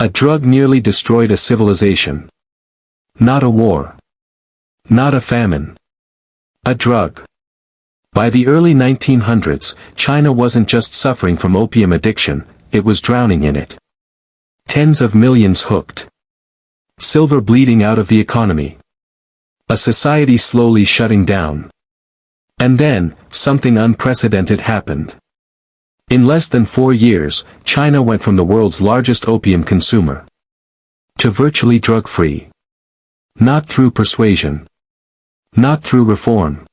A drug nearly destroyed a civilization. Not a war. Not a famine. A drug. By the early 1900s, China wasn't just suffering from opium addiction, it was drowning in it. Tens of millions hooked. Silver bleeding out of the economy. A society slowly shutting down. And then, something unprecedented happened. In less than 4 years, China went from the world's largest opium consumer to virtually drug-free. Not through persuasion. Not through reform.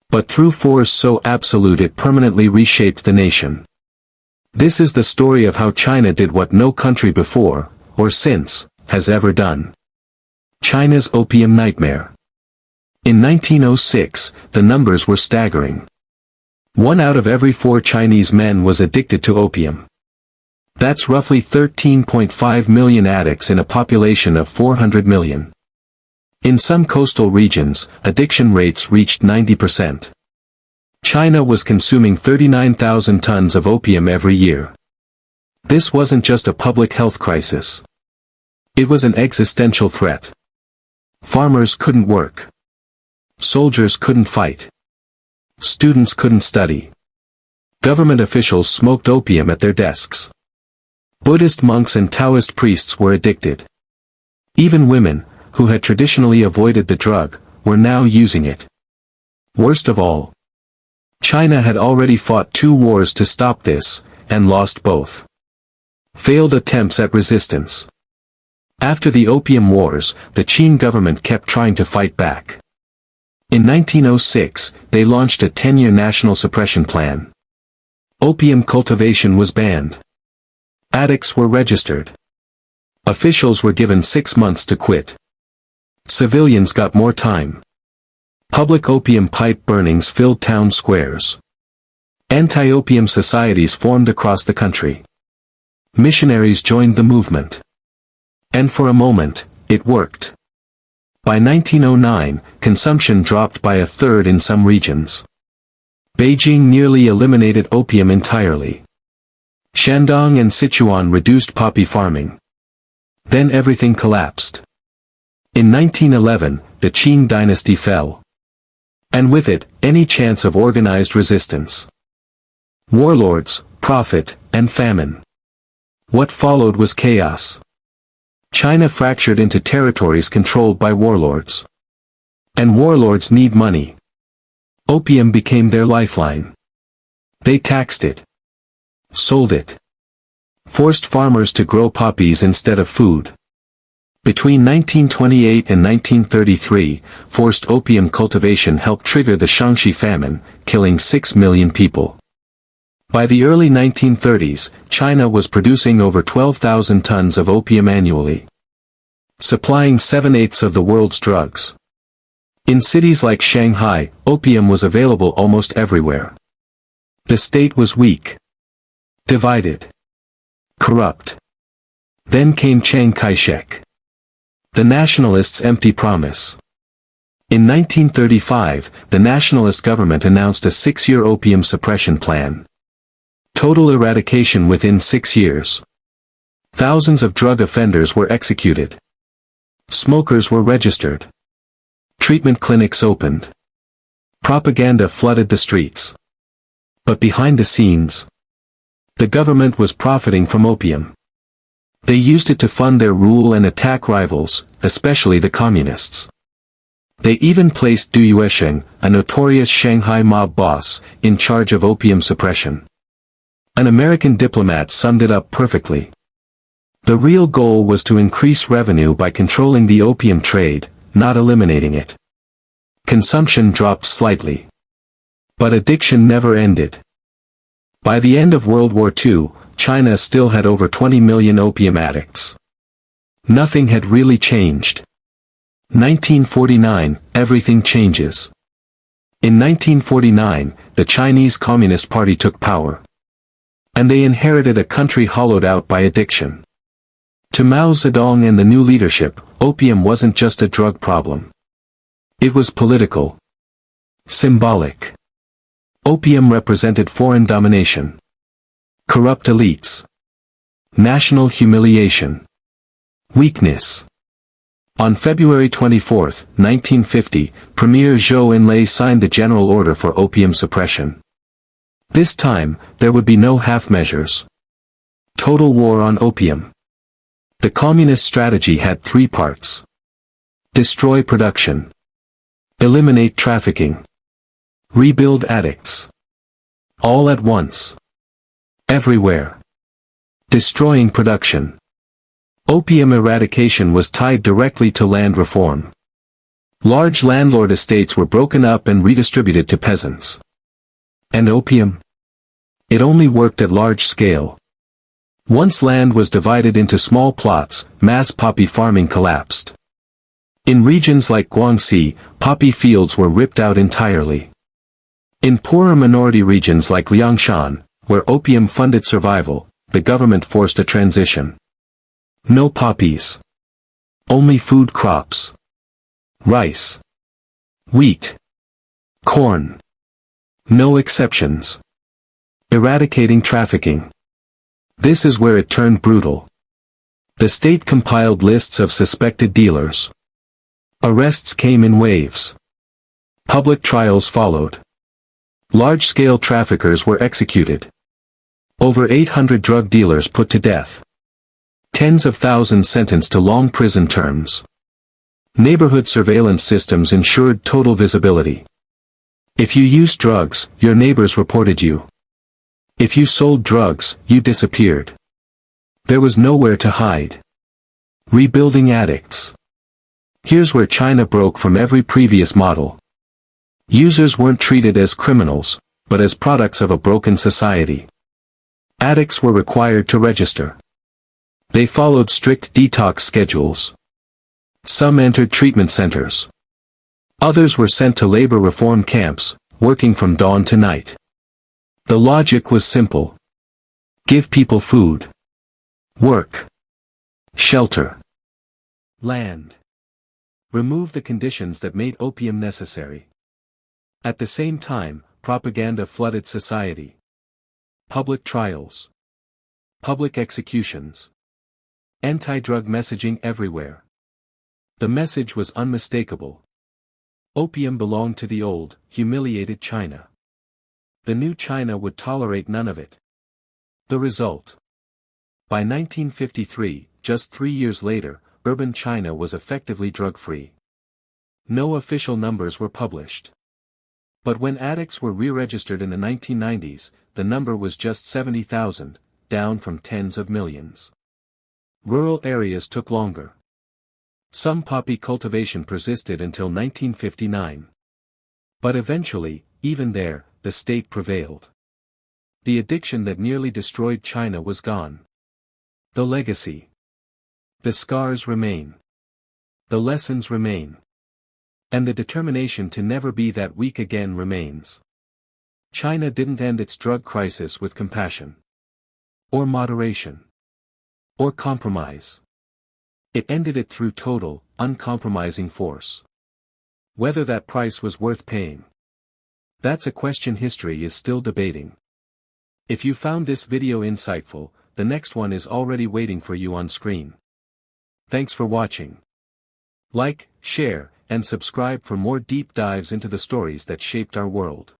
But through force so absolute it permanently reshaped the nation. This is the story of how China did what no country before, or since, has ever done. China's opium nightmare. In 1906, the numbers were staggering. 1 out of every 4 Chinese men was addicted to opium. That's roughly 13.5 million addicts in a population of 400 million. In some coastal regions, addiction rates reached 90%. China was consuming 39,000 tons of opium every year. This wasn't just a public health crisis. It was an existential threat. Farmers couldn't work. Soldiers couldn't fight. Students couldn't study. Government officials smoked opium at their desks. Buddhist monks and Taoist priests were addicted. Even women, who had traditionally avoided the drug, were now using it. Worst of all, China had already fought 2 wars to stop this, and lost both. Failed attempts at resistance. After the Opium Wars, the Qing government kept trying to fight back. In 1906, they launched a 10-year national suppression plan. Opium cultivation was banned. Addicts were registered. Officials were given 6 months to quit. Civilians got more time. Public opium pipe burnings filled town squares. Anti-opium societies formed across the country. Missionaries joined the movement. And for a moment, it worked. By 1909, consumption dropped by 1/3 in some regions. Beijing nearly eliminated opium entirely. Shandong and Sichuan reduced poppy farming. Then everything collapsed. In 1911, the Qing dynasty fell. And with it, any chance of organized resistance. Warlords, profit, and famine. What followed was chaos. China fractured into territories controlled by warlords. And warlords need money. Opium became their lifeline. They taxed it. Sold it. Forced farmers to grow poppies instead of food. Between 1928 and 1933, forced opium cultivation helped trigger the Shaanxi famine, killing 6 million people. By the early 1930s, China was producing over 12,000 tons of opium annually. Supplying 7/8 of the world's drugs. In cities like Shanghai, opium was available almost everywhere. The state was weak. Divided. Corrupt. Then came Chiang Kai-shek. The nationalists' empty promise. In 1935, the nationalist government announced a 6-year opium suppression plan. Total eradication within 6 years. Thousands of drug offenders were executed. Smokers were registered. Treatment clinics opened. Propaganda flooded the streets. But behind the scenes, the government was profiting from opium. They used it to fund their rule and attack rivals, especially the communists. They even placed Du Yuesheng, a notorious Shanghai mob boss, in charge of opium suppression. An American diplomat summed it up perfectly. The real goal was to increase revenue by controlling the opium trade, not eliminating it. Consumption dropped slightly. But addiction never ended. By the end of World War II, China still had over 20 million opium addicts. Nothing had really changed. 1949, everything changes. In 1949, the Chinese Communist Party took power. And they inherited a country hollowed out by addiction. To Mao Zedong and the new leadership, opium wasn't just a drug problem. It was political. Symbolic. Opium represented foreign domination. Corrupt elites. National humiliation. Weakness. On February 24, 1950, Premier Zhou Enlai signed the General Order for Opium Suppression. This time, there would be no half measures. Total war on opium. The communist strategy had three parts. Destroy production. Eliminate trafficking. Rebuild addicts. All at once. Everywhere. Destroying production. Opium eradication was tied directly to land reform. Large landlord estates were broken up and redistributed to peasants. And opium? It only worked at large scale. Once land was divided into small plots, mass poppy farming collapsed. In regions like Guangxi, poppy fields were ripped out entirely. In poorer minority regions like Liangshan, where opium funded survival, the government forced a transition. No poppies. Only food crops. Rice. Wheat. Corn. No exceptions. Eradicating trafficking. This is where it turned brutal. The state compiled lists of suspected dealers. Arrests came in waves. Public trials followed. Large-scale traffickers were executed. Over 800 drug dealers put to death. Tens of thousands sentenced to long prison terms. Neighborhood surveillance systems ensured total visibility. If you used drugs, your neighbors reported you. If you sold drugs, you disappeared. There was nowhere to hide. Rebuilding addicts. Here's where China broke from every previous model. Users weren't treated as criminals, but as products of a broken society. Addicts were required to register. They followed strict detox schedules. Some entered treatment centers. Others were sent to labor reform camps, working from dawn to night. The logic was simple. Give people food. Work. Shelter. Land. Remove the conditions that made opium necessary. At the same time, propaganda flooded society. Public trials. Public executions. Anti-drug messaging everywhere. The message was unmistakable. Opium belonged to the old, humiliated China. The new China would tolerate none of it. The result. By 1953, just 3 years later, urban China was effectively drug-free. No official numbers were published. But when addicts were re-registered in the 1990s, the number was just 70,000, down from tens of millions. Rural areas took longer. Some poppy cultivation persisted until 1959. But eventually, even there, the state prevailed. The addiction that nearly destroyed China was gone. The legacy. The scars remain. The lessons remain. And the determination to never be that weak again remains. China didn't end its drug crisis with compassion. Or moderation. Or compromise. It ended it through total, uncompromising force. Whether that price was worth paying. That's a question history is still debating. If you found this video insightful, the next one is already waiting for you on screen. Thanks for watching. Like, share, and subscribe for more deep dives into the stories that shaped our world.